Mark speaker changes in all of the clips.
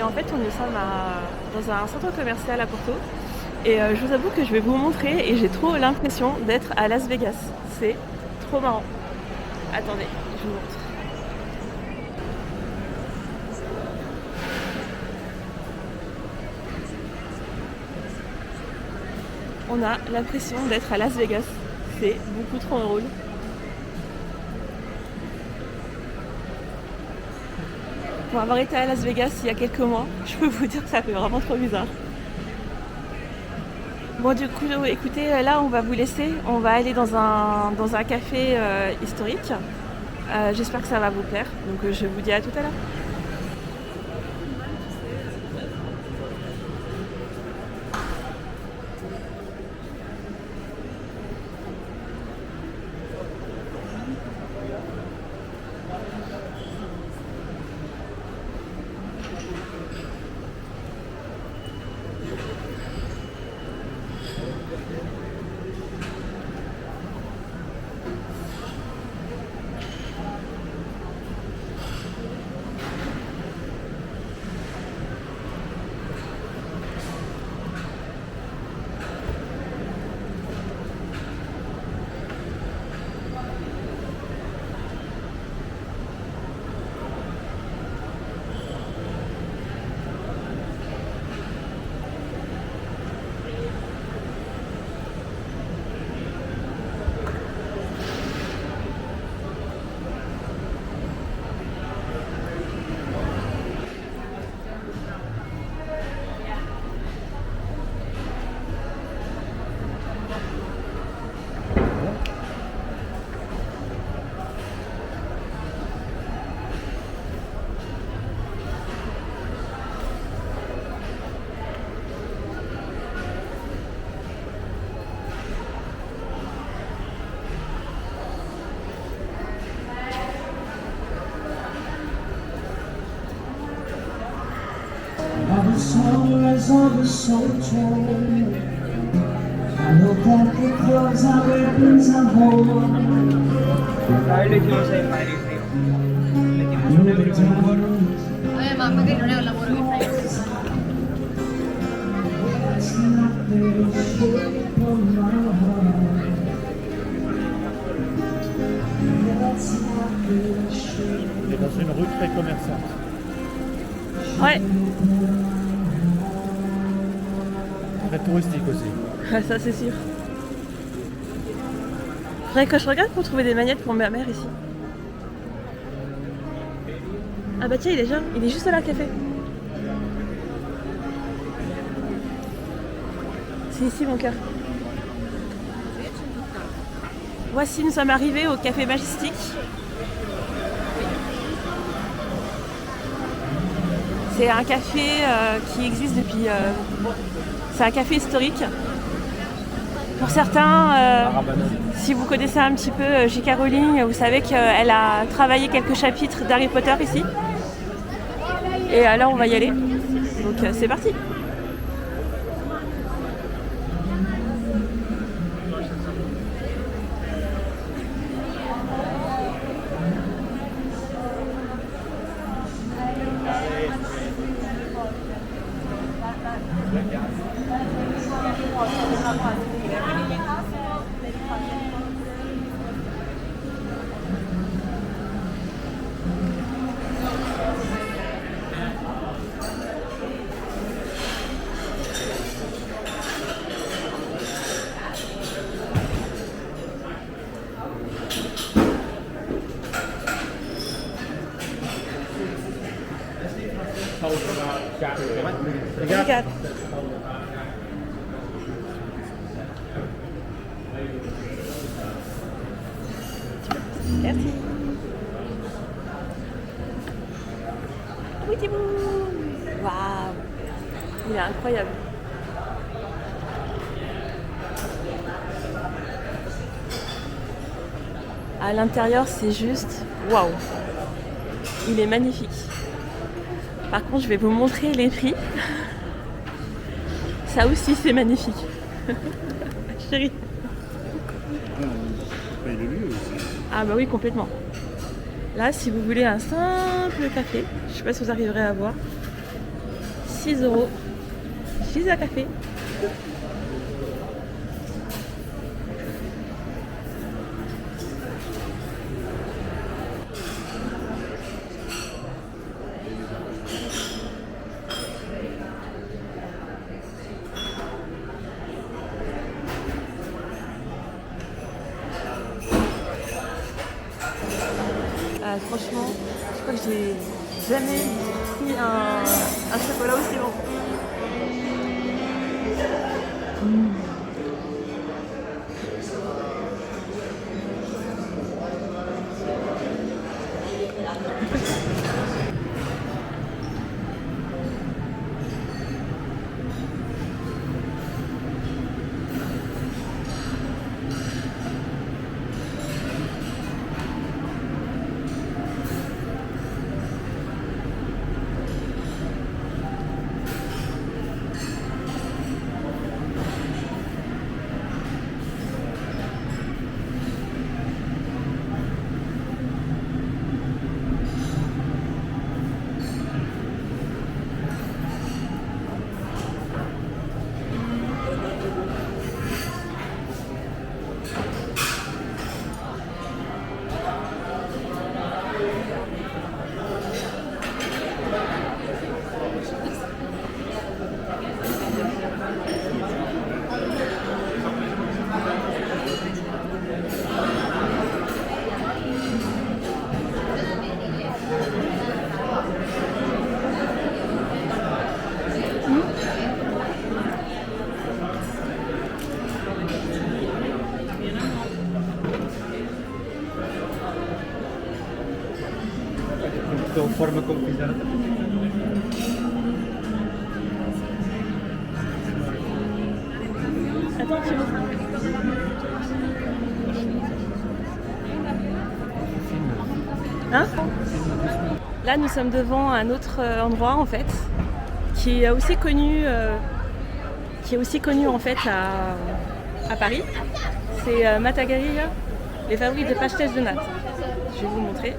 Speaker 1: Et en fait, nous sommes dans un centre commercial à Porto. Et je vous avoue que je vais vous montrer et j'ai trop l'impression d'être à Las Vegas. C'est trop marrant. Attendez, je vous montre. On a l'impression d'être à Las Vegas. C'est beaucoup trop drôle. Pour avoir été à Las Vegas il y a quelques mois, je peux vous dire que ça fait vraiment trop bizarre. Bon du coup, écoutez, là on va vous laisser. On va aller dans un café historique. J'espère que ça va vous plaire. Donc je vous dis à tout à l'heure.
Speaker 2: The sunrise of the soldier. I know that the clothes are weapons and hold.
Speaker 3: Mamma che non è un lavoro che fai.
Speaker 2: It's not the shape of my heart. That's not the shape.
Speaker 4: On est dans une rue très commerçante.
Speaker 1: Ouais,
Speaker 4: Très touristique aussi.
Speaker 1: ça c'est sûr. Faudrait que je regarde pour trouver des magnettes pour ma mère ici. Ah bah tiens, il est juste là le café. C'est ici mon cœur. Voici, nous sommes arrivés au café Majestic. C'est un café qui existe depuis... c'est un café historique. Pour certains, si vous connaissez un petit peu J.K. Rowling, vous savez qu'elle a travaillé quelques chapitres d'Harry Potter ici. Et là, on va y aller. Donc c'est parti. Regarde. Merci. Oui, Thibaut. Waouh. Il est incroyable. À l'intérieur, c'est juste waouh. Il est magnifique. Par contre, je vais vous montrer les prix. Ça aussi, c'est magnifique. Chérie.
Speaker 4: Il est lui aussi.
Speaker 1: Ah bah oui, complètement. Là, si vous voulez un simple café, je sais pas si vous arriverez à voir. 6 € chez un café. Franchement, je crois que j'ai jamais pris un chocolat aussi bon.
Speaker 4: Forma como fizeram.
Speaker 1: Attends, tu vois. Hein? Là, nous sommes devant un autre endroit en fait, qui est aussi connu, en fait à Paris. C'est Matagaria, les fabriques de pastel de natte. Je vais vous montrer.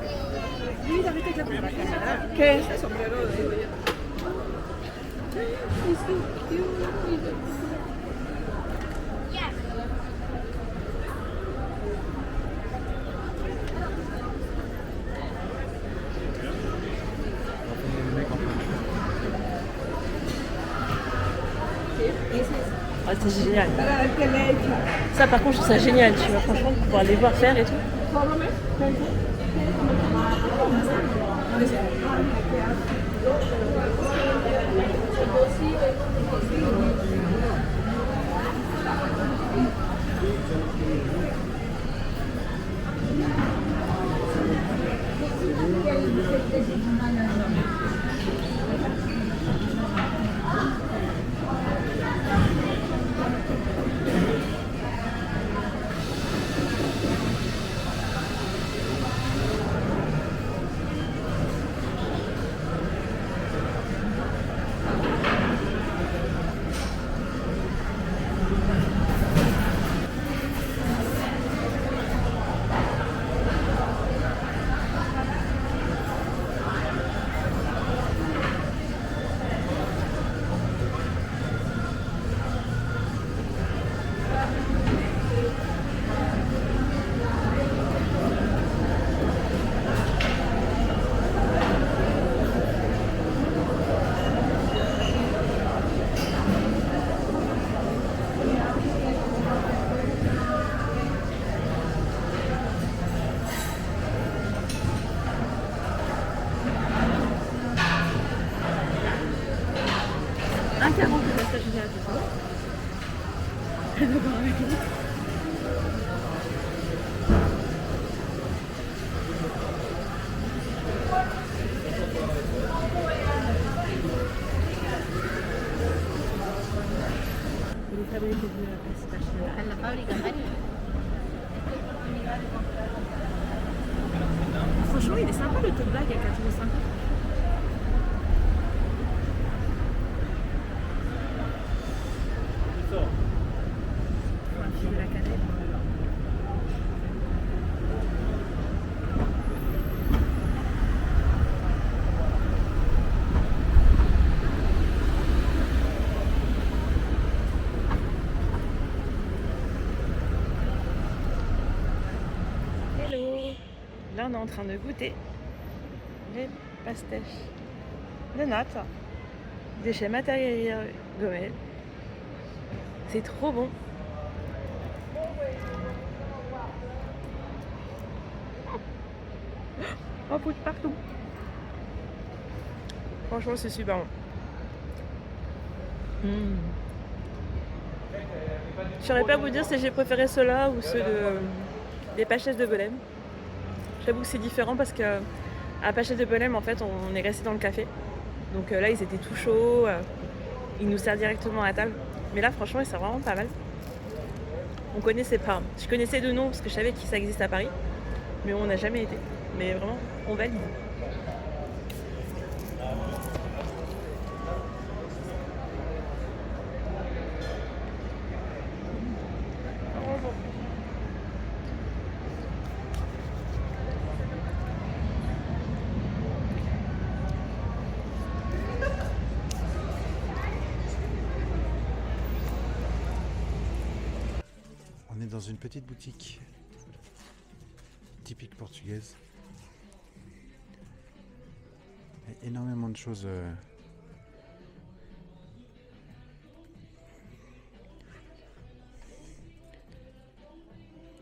Speaker 1: Okay. Ah, c'est génial. Ça par contre je trouve ça génial, tu vois, franchement, pour pouvoir les voir faire et tout. Franchement, il est sympa le tote bag à 4,50 €. De la cannelle. Là, on est en train de goûter les pastèches de natte de chez Matériel Gomel. C'est trop bon. Oh, poudre partout. Franchement, c'est super bon. Je saurais pas vous dire si j'ai préféré ceux-là ou ceux des pastèches de Belém. J'avoue que c'est différent parce que à Pastèches de Belém, en fait, on est resté dans le café. Donc là, ils étaient tout chauds. Ils nous servent directement à table. Mais là, franchement, c'est vraiment pas mal. On connaissait pas. Je connaissais de nom parce que je savais que ça existe à Paris. Mais on n'a jamais été. Mais vraiment, on valide.
Speaker 3: On est dans une petite boutique typique portugaise. Il y a énormément de choses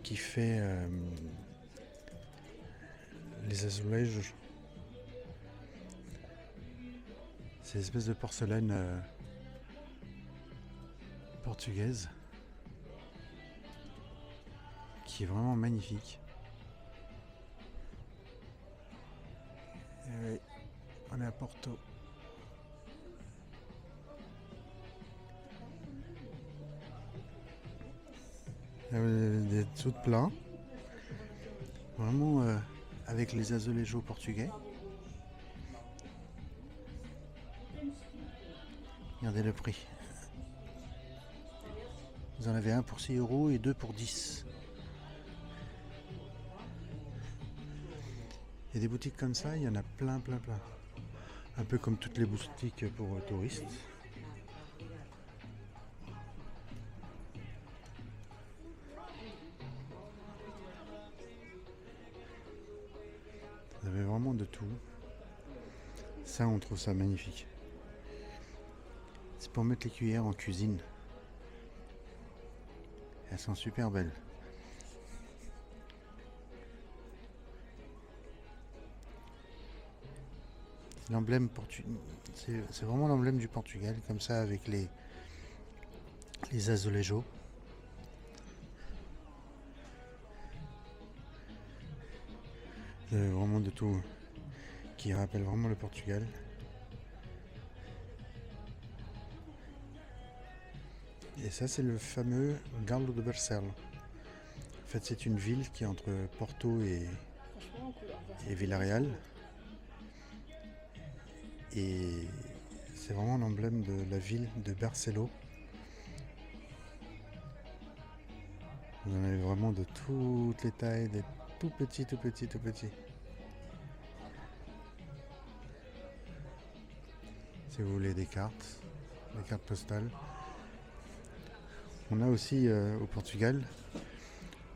Speaker 3: qui fait les azulejos. Ces espèces de porcelaine portugaise qui est vraiment magnifique. Et oui, on est à Porto. Il y a des dessous de plat. Vraiment avec les azulejos portugais. Regardez le prix. Vous en avez un pour 6 € et deux pour 10. Il y a des boutiques comme ça, il y en a plein. Un peu comme toutes les boutiques pour touristes. Vous avez vraiment de tout. Ça, on trouve ça magnifique. C'est pour mettre les cuillères en cuisine. Elles sont super belles. L'emblème c'est vraiment l'emblème du Portugal, comme ça, avec les azulejos. Vous avez vraiment de tout qui rappelle vraiment le Portugal. Et ça, c'est le fameux Galo de Barcelos. En fait, c'est une ville qui est entre Porto et Villarreal. Et c'est vraiment l'emblème de la ville de Barcelos. Vous en avez vraiment de toutes les tailles, des tout petits. Si vous voulez des cartes postales. On a aussi au Portugal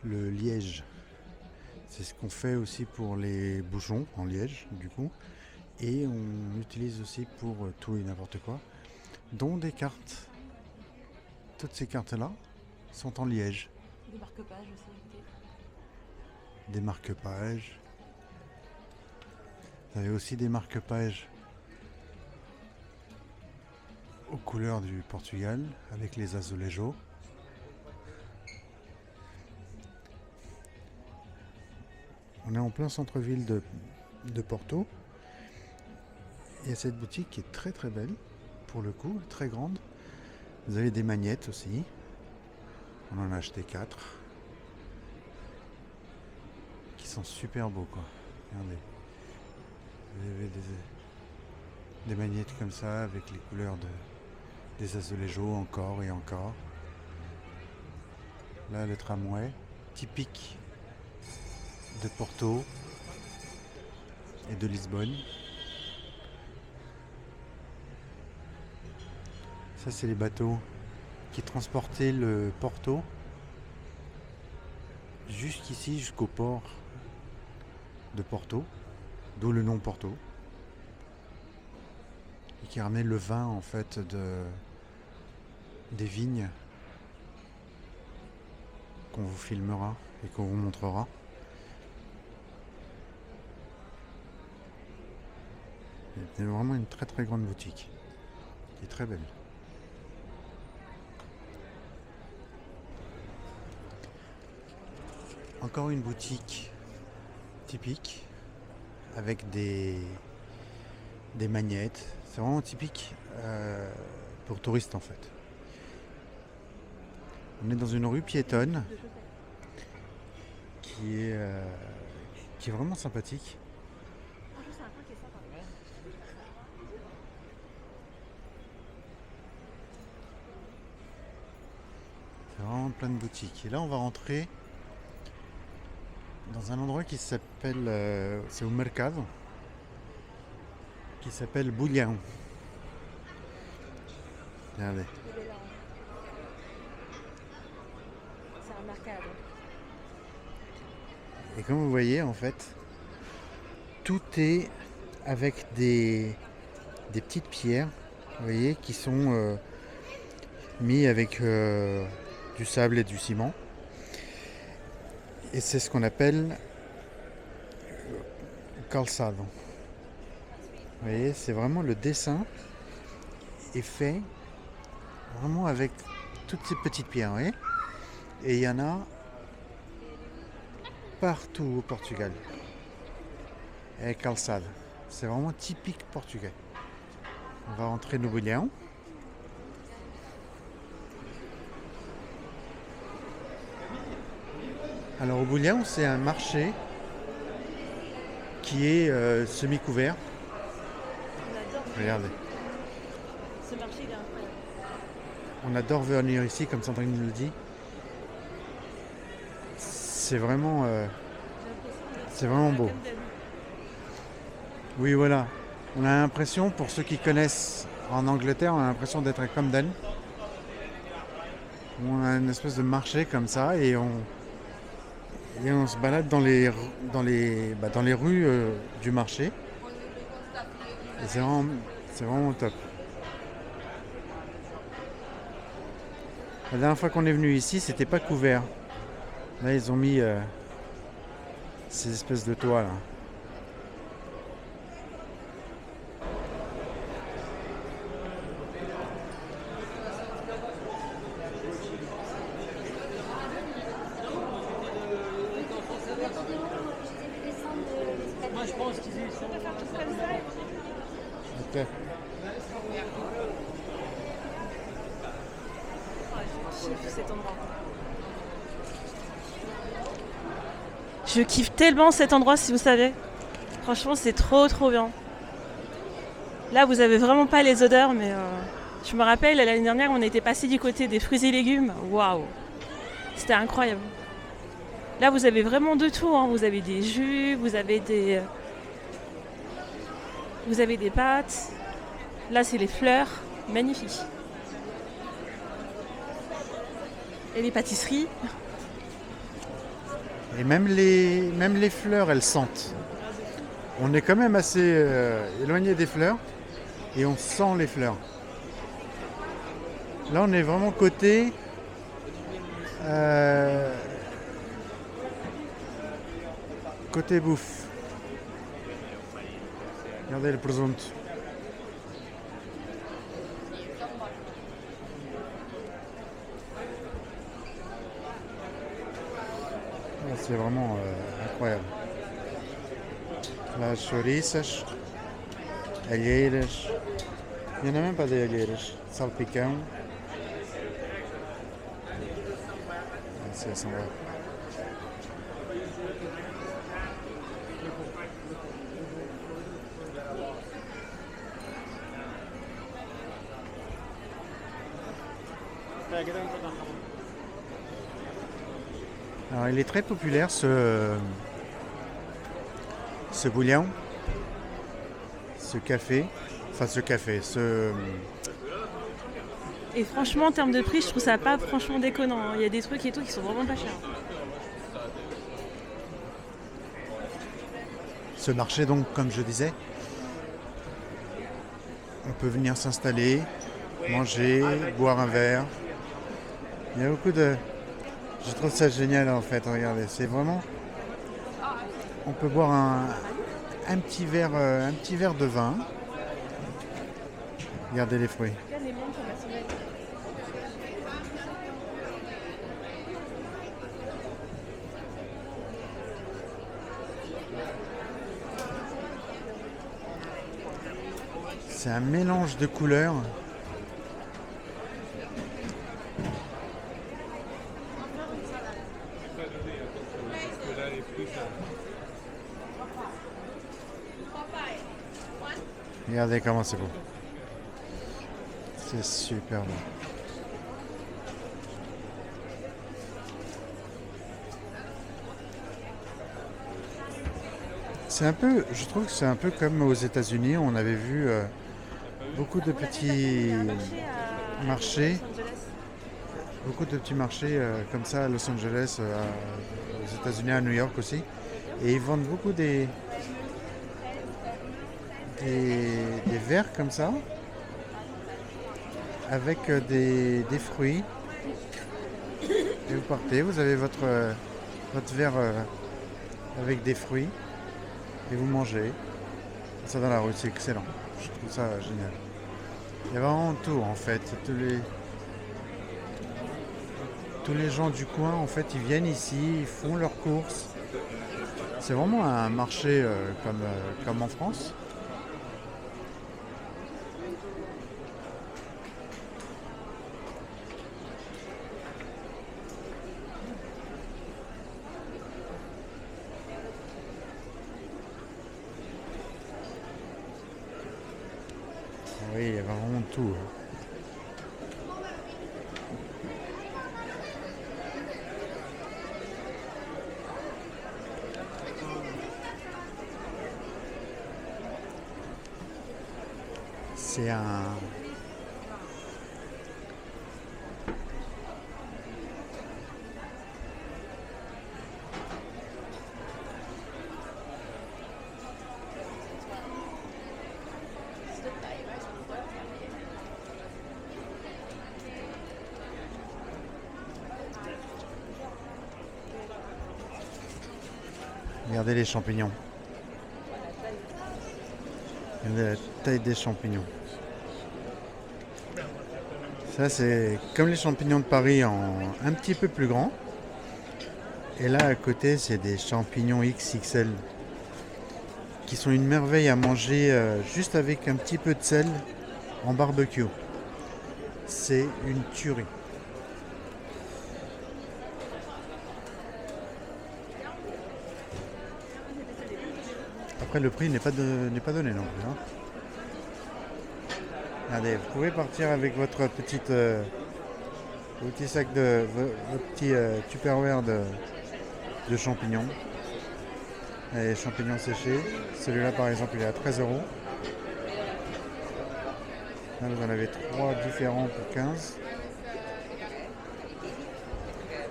Speaker 3: le liège. C'est ce qu'on fait aussi pour les bouchons en liège, du coup. Et on l'utilise aussi pour tout et n'importe quoi, dont des cartes. Toutes ces cartes-là sont en liège.
Speaker 1: Des marque-pages aussi.
Speaker 3: Des marque-pages. Vous avez aussi des marque-pages aux couleurs du Portugal, avec les azulejos. On est en plein centre-ville de Porto. Il y a cette boutique qui est très belle, pour le coup, très grande. Vous avez des magnettes aussi. On en a acheté 4. Qui sont super beaux, quoi. Regardez. Vous avez des magnettes comme ça, avec les couleurs des azulejos encore et encore. Là, le tramway, typique de Porto et de Lisbonne. Ça, c'est les bateaux qui transportaient le Porto jusqu'ici, jusqu'au port de Porto, d'où le nom Porto, et qui ramène le vin en fait des vignes qu'on vous filmera et qu'on vous montrera. C'est vraiment une très très grande boutique qui est très belle. Encore une boutique typique avec des magnettes. C'est vraiment typique pour touristes en fait. On est dans une rue piétonne qui est vraiment sympathique. C'est vraiment plein de boutiques. Et là on va rentrer dans un endroit qui s'appelle, c'est au Mercado, qui s'appelle Bulhão. Regardez.
Speaker 1: C'est un mercado.
Speaker 3: Et comme vous voyez, en fait, tout est avec des petites pierres, vous voyez, qui sont mis avec du sable et du ciment. Et c'est ce qu'on appelle calçado. Vous voyez, c'est vraiment le dessin est fait vraiment avec toutes ces petites pierres, vous voyez. Et il y en a partout au Portugal. Et calçado. C'est vraiment typique portugais. On va rentrer no Bulhão. Alors au Bulhão, c'est un marché qui est semi-couvert.
Speaker 1: On adore.
Speaker 3: Regardez.
Speaker 1: Ce marché, il est incroyable.
Speaker 3: On adore venir ici, comme Sandrine nous le dit. C'est vraiment beau. Oui, voilà. On a l'impression, pour ceux qui connaissent en Angleterre, on a l'impression d'être à Camden. On a une espèce de marché comme ça et on se balade dans les rues du marché. Et c'est vraiment top. La dernière fois qu'on est venu ici, c'était pas couvert. Là, ils ont mis ces espèces de toits là.
Speaker 2: Moi, je pense qu'ils sont.
Speaker 3: Ok.
Speaker 1: Je kiffe cet endroit. Je kiffe tellement cet endroit, si vous savez. Franchement, c'est trop bien. Là, vous avez vraiment pas les odeurs, mais je me rappelle, l'année dernière, on était passé du côté des fruits et légumes. Waouh! C'était incroyable. Là, vous avez vraiment de tout, hein. Vous avez des jus, vous avez des pâtes. Là, c'est les fleurs. Magnifique. Et les pâtisseries.
Speaker 3: Et même les fleurs, elles sentent. On est quand même assez éloigné des fleurs et on sent les fleurs. Là, on est vraiment côté bouffe. Regardez le presunto. C'est vraiment incroyable. Las chouriças, alheiras. Il n'y en a même pas des alheiras. Salpicão. C'est à Sandra. Alors, il est très populaire ce Bulhão, ce café.
Speaker 1: Et franchement, en termes de prix, je trouve ça pas franchement déconnant, hein. Il y a des trucs et tout qui sont vraiment pas chers.
Speaker 3: ce marché, donc, comme je disais, on peut venir s'installer, manger, boire un verre. Il y a beaucoup de... Je trouve ça génial en fait, regardez, c'est vraiment... On peut boire un petit verre de vin. Regardez les fruits. C'est un mélange de couleurs. Regardez comment c'est beau. C'est super beau. C'est un peu, je trouve que c'est un peu comme aux États-Unis, on avait vu beaucoup de petits marchés, comme ça à Los Angeles, aux États-Unis, à New York aussi, et ils vendent beaucoup des verres comme ça, avec des fruits. Et vous partez, vous avez votre verre avec des fruits et vous mangez. Ça dans la rue, c'est excellent. Je trouve ça génial. Il y a vraiment tout en fait. Tous les gens du coin en fait, ils viennent ici, ils font leurs courses. C'est vraiment un marché comme en France. Oui, il y a vraiment tout. C'est un... Regardez les champignons. Regardez la taille des champignons. Ça, c'est comme les champignons de Paris en un petit peu plus grand. Et là, à côté, c'est des champignons XXL qui sont une merveille à manger juste avec un petit peu de sel en barbecue. C'est une tuerie. Après, le prix n'est pas donné non plus. Hein. Regardez, vous pouvez partir avec votre petit sac votre petit Tupperware de champignons. Les champignons séchés. Celui-là, par exemple, il est à 13 €. Là, vous en avez 3 différents pour 15.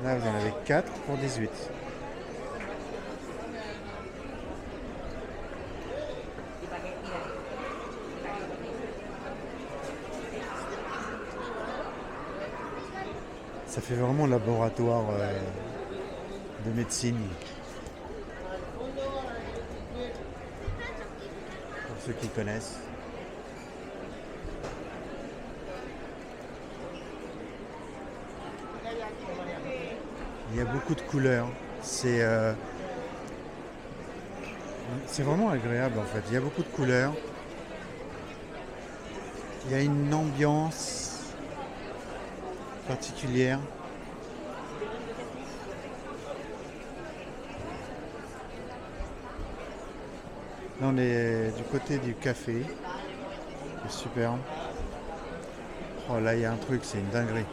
Speaker 3: Là, vous en avez 4 pour 18. Ça fait vraiment laboratoire de médecine. Pour ceux qui connaissent. Il y a beaucoup de couleurs. C'est vraiment agréable en fait. Il y a beaucoup de couleurs. Il y a une ambiance particulière. Là on est du côté du café. C'est super. Oh là il y a un truc, c'est une dinguerie.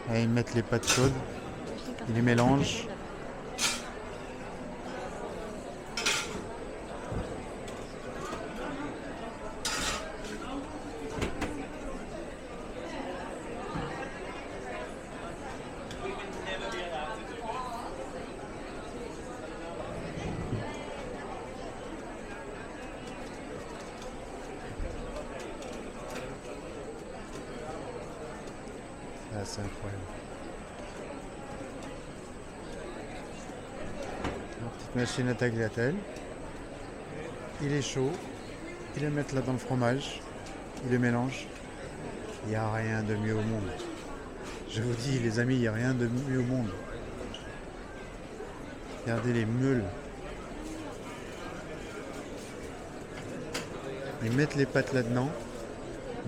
Speaker 3: Là, ils mettent les pâtes chaudes, ils les mélangent. assez incroyable. Une petite machine à tagliatelle. Il est chaud. Ils le mettent là dans le fromage. Ils le mélangent. Il n'y a rien de mieux au monde. Je vous dis les amis, il n'y a rien de mieux au monde. Regardez les meules. Ils mettent les pâtes là-dedans.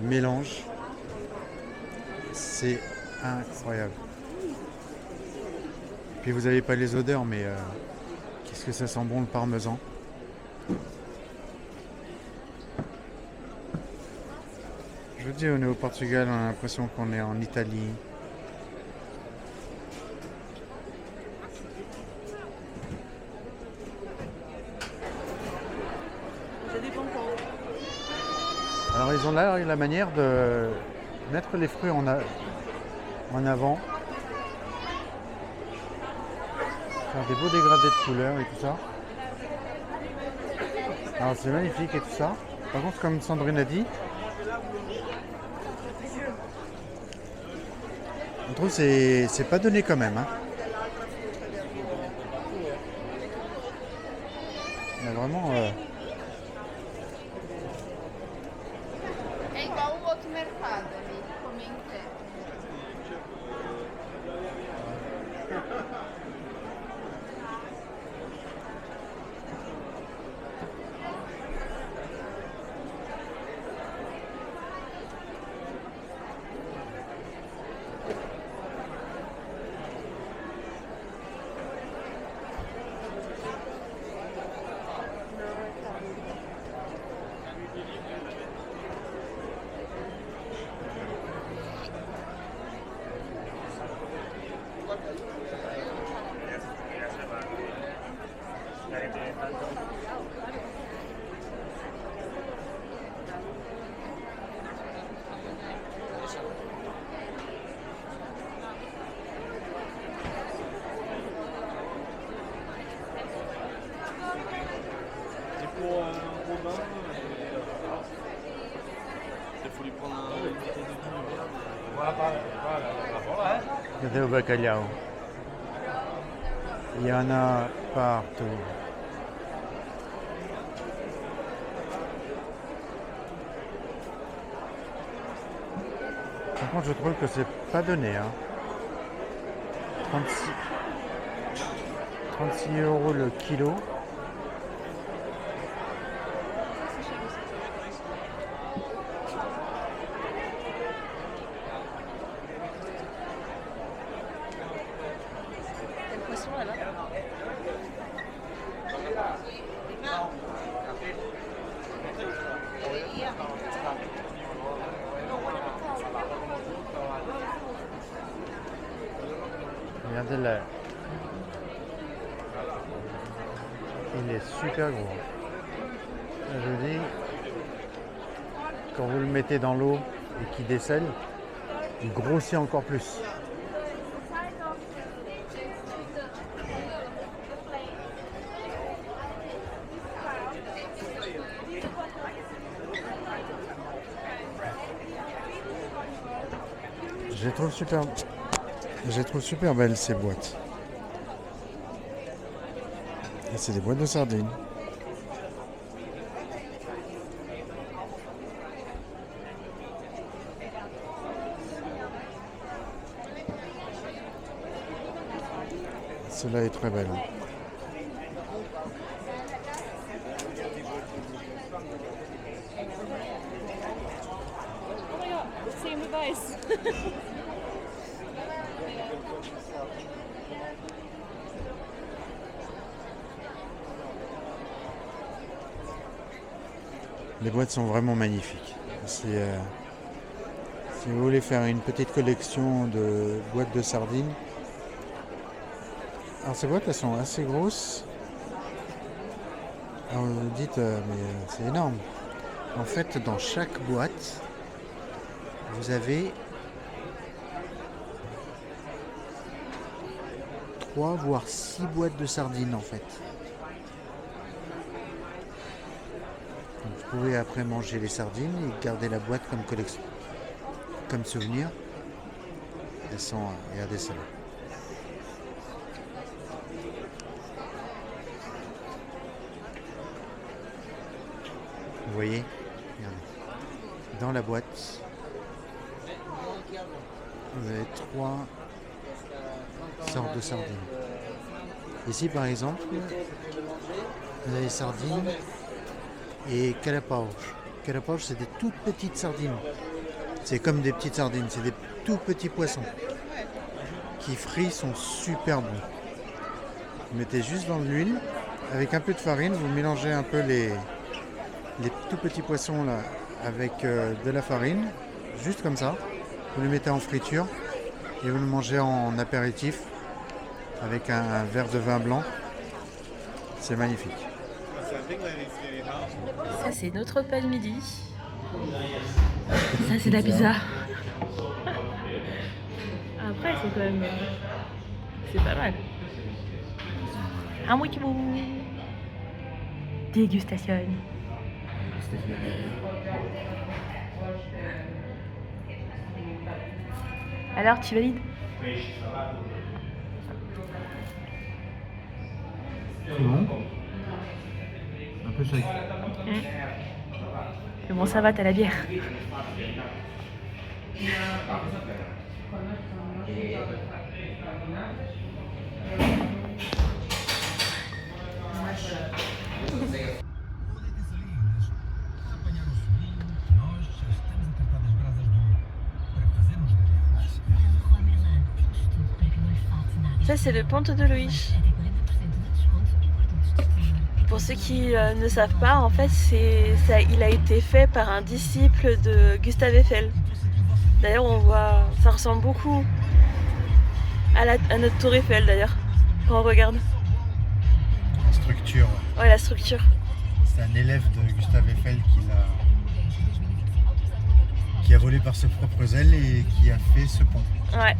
Speaker 3: Ils mélangent. C'est incroyable. Puis vous n'avez pas les odeurs, mais qu'est-ce que ça sent bon le parmesan. Je vous dis, on est au Portugal, on a l'impression qu'on est en Italie.
Speaker 1: Ça dépend quand.
Speaker 3: Alors ils ont là la manière de mettre les fruits en avant. Faire des beaux dégradés de couleurs et tout ça. Alors c'est magnifique et tout ça. Par contre, comme Sandrine a dit, on trouve que c'est pas donné quand même. Hein. Il y a vraiment...
Speaker 5: É igual o outro mercado ali, comer em pé.
Speaker 4: Et pour Robin, il faut lui prendre un bouteille de vin. Voilà.
Speaker 3: Regardez au bacalhau. Il y en a partout. Par contre, je trouve que c'est pas donné. Hein. 36 € le kilo.
Speaker 1: Quel poisson là-bas?
Speaker 3: Regardez là. Il est super gros. Je vous dis, quand vous le mettez dans l'eau et qu'il décèle, il grossit encore plus. Je les trouve super belles ces boîtes. Et c'est des boîtes de sardines. Celle-là est très belle.
Speaker 1: Oh my god, same device.
Speaker 3: Les boîtes sont vraiment magnifiques. Si vous voulez faire une petite collection de boîtes de sardines, alors ces boîtes elles sont assez grosses. Alors vous vous dites mais c'est énorme. En fait, dans chaque boîte, vous avez 3 voire 6 boîtes de sardines en fait. Donc, vous pouvez après manger les sardines et garder la boîte comme collection, comme souvenir. et à dessaler. Vous voyez, regardez, dans la boîte, vous avez 3 sortes de sardines. Ici par exemple, vous avez sardines et calapauge. Calapauge, c'est des toutes petites sardines. C'est comme des petites sardines, c'est des tout petits poissons qui frits sont super bons. Vous mettez juste dans de l'huile, avec un peu de farine, vous mélangez un peu les tout petits poissons là avec de la farine, juste comme ça. Vous les mettez en friture et vous le mangez en apéritif avec un verre de vin blanc. C'est magnifique.
Speaker 1: Ça, c'est notre repas de midi. Ça, c'est la pizza. Après, c'est quand même... c'est pas mal. Un wikibou. Dégustation. Alors, tu valides?
Speaker 3: C'est bon. Un peu sec.
Speaker 1: Mais bon, ça va, t'as la bière. Ça, c'est le Ponte de Luz. Pour ceux qui ne savent pas, en fait, il a été fait par un disciple de Gustave Eiffel. D'ailleurs, on voit, ça ressemble beaucoup à notre tour Eiffel, d'ailleurs, quand on regarde.
Speaker 3: La structure.
Speaker 1: Ouais, la structure.
Speaker 3: C'est un élève de Gustave Eiffel qui a volé par ses propres ailes et qui a fait ce pont.
Speaker 1: Ouais.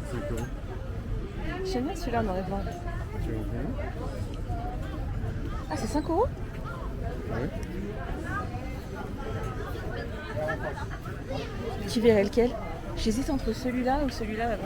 Speaker 3: C'est quoi?
Speaker 1: J'aime bien celui-là dans les blancs.
Speaker 3: Tu veux en prendre
Speaker 1: Ah, c'est 5 €?
Speaker 3: un? Ouais.
Speaker 1: Tu verrais lequel? J'hésite entre celui-là ou celui-là là-bas.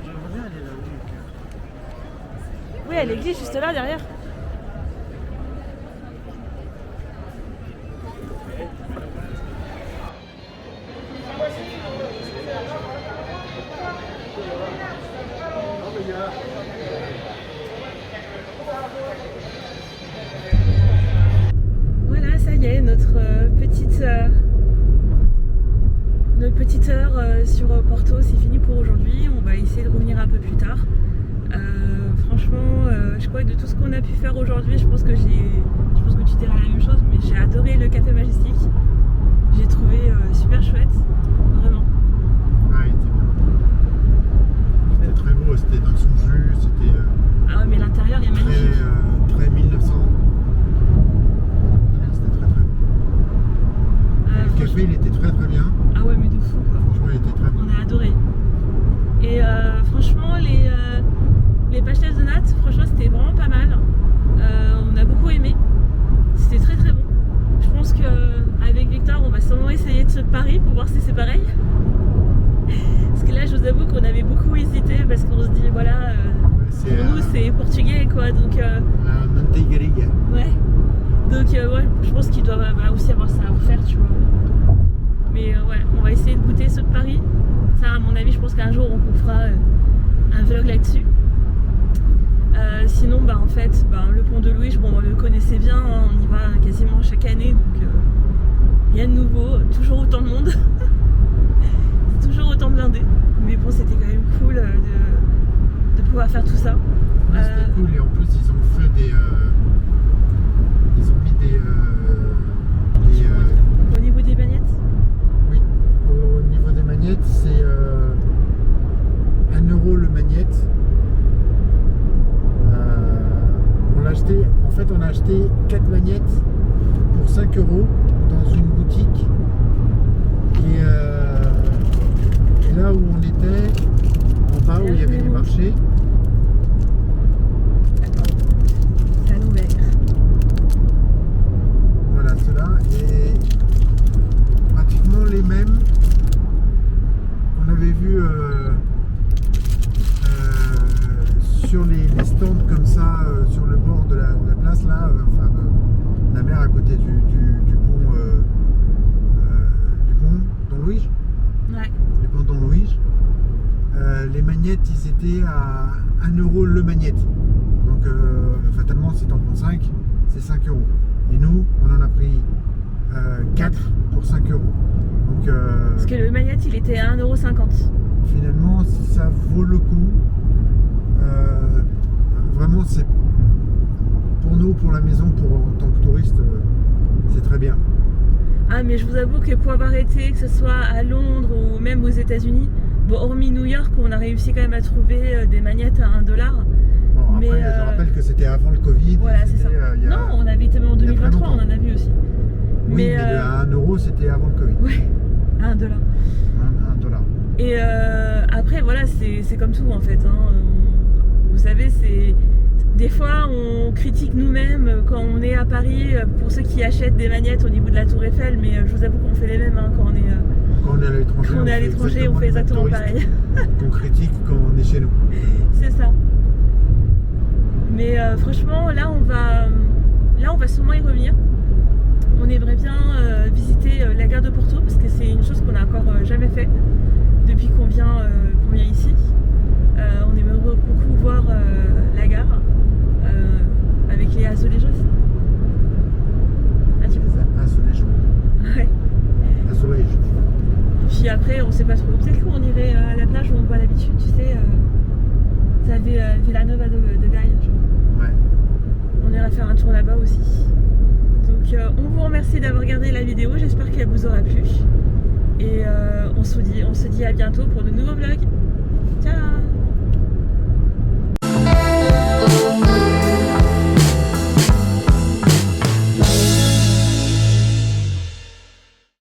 Speaker 3: J'aimerais bien aller là-haut.
Speaker 1: Oui, à l'église juste là derrière. Voilà, ça y est, notre petite heure sur Porto, c'est fini pour aujourd'hui. On va essayer de revenir un peu plus tard. Franchement, je crois que de tout ce qu'on a pu faire aujourd'hui, je pense que tu diras la même chose, mais j'ai adoré le café Majestic. J'ai trouvé super chouette, vraiment.
Speaker 3: Ouais, il était bien. C'était très beau, c'était dans son jus, c'était
Speaker 1: Ah ouais, mais l'intérieur il est magnifique.
Speaker 3: très 1900. C'était très très beau. Le café, il était très très bien.
Speaker 1: Ah ouais, mais de fou quoi.
Speaker 3: Franchement, il était très bon.
Speaker 1: On a adoré. Et franchement, les pastels de nattes, franchement, c'était vraiment pas mal. On a beaucoup aimé. C'était très très bon. Je pense qu'avec Victor, on va sûrement essayer de ce pari pour voir si c'est pareil. Parce que là, je vous avoue qu'on avait beaucoup hésité parce qu'on se dit, voilà, pour nous, c'est portugais quoi. Donc,
Speaker 3: la Manteigariga.
Speaker 1: ouais. Donc, ouais, je pense qu'il doit aussi avoir ça à refaire, tu vois. Mais ouais, on va essayer de goûter ce Paris. Ça, à mon avis, je pense qu'un jour, on fera un vlog là-dessus. Sinon, en fait, le pont de Louis, on le connaissait bien, hein, on y va quasiment chaque année, donc rien de nouveau, toujours autant de monde, toujours autant blindé. Mais bon, c'était quand même cool de pouvoir faire tout ça.
Speaker 3: Ouais, c'était cool et en plus ils ont fait ils ont mis
Speaker 1: Au niveau des bagnettes,
Speaker 3: oui, au niveau des magnettes, c'est 1 € le magnette. On a acheté 4 magnettes pour 5 € dans une boutique. Et là où on était, en bas où il y avait les marchés,
Speaker 1: c'est à l'envers.
Speaker 3: voilà ceux-là, et pratiquement les mêmes qu'on avait vus sur les stands comme ça, sur le bord de la place là, enfin de la mer à côté du pont Don Luís.
Speaker 1: Ouais.
Speaker 3: Du pont Don Luís. Les magnettes, ils étaient à 1 € le magnette. Donc fatalement, si t'en prends 5, c'est 5 €. Et nous, on en a pris 4 pour 5 €. Donc
Speaker 1: Parce que le magnette, il était à 1,50 €.
Speaker 3: finalement, ça vaut le coup. Vraiment, c'est pour nous, pour la maison, en tant que touriste, c'est très bien.
Speaker 1: Ah, mais je vous avoue que pour avoir été, que ce soit à Londres ou même aux États-Unis, Bon, hormis New York, où on a réussi quand même à trouver des magnettes à 1 $.
Speaker 3: Bon,
Speaker 1: Mais,
Speaker 3: après, je rappelle que c'était avant le Covid.
Speaker 1: Voilà, c'est ça.
Speaker 3: Il y a-
Speaker 1: Non, on avait été en
Speaker 3: il y a très
Speaker 1: 2023, on
Speaker 3: longtemps.
Speaker 1: en a vu aussi.
Speaker 3: Oui, mais à 1 euro, c'était avant le Covid.
Speaker 1: Ouais, à 1 $.
Speaker 3: 1 $.
Speaker 1: Et après, voilà, c'est comme tout en fait. Hein. Vous savez, c'est des fois on critique nous-mêmes quand on est à Paris pour ceux qui achètent des magnettes au niveau de la Tour Eiffel, mais je vous avoue qu'on fait les mêmes hein, quand on est
Speaker 3: Quand on est à l'étranger,
Speaker 1: quand on est à l'étranger, on fait exactement pareil.
Speaker 3: Qu'on critique quand on est chez nous.
Speaker 1: C'est ça. Mais franchement, là on va sûrement y revenir. On aimerait bien visiter la gare de Porto parce que c'est une chose qu'on n'a encore jamais fait depuis qu'on vient ici. On aimerait beaucoup voir la gare avec les azulejos. Ah, tu vois ça?
Speaker 3: Azulejo.
Speaker 1: Ouais.
Speaker 3: Azulejo.
Speaker 1: Puis après, on sait pas trop. Peut-être qu'on irait à la plage où on va l'habitude, tu sais. Vous savez, Villanova de Gaia.
Speaker 3: Ouais.
Speaker 1: On irait faire un tour là-bas aussi. Donc on vous remercie d'avoir regardé la vidéo, j'espère qu'elle vous aura plu. Et on se dit à bientôt pour de nouveaux vlogs. Ciao!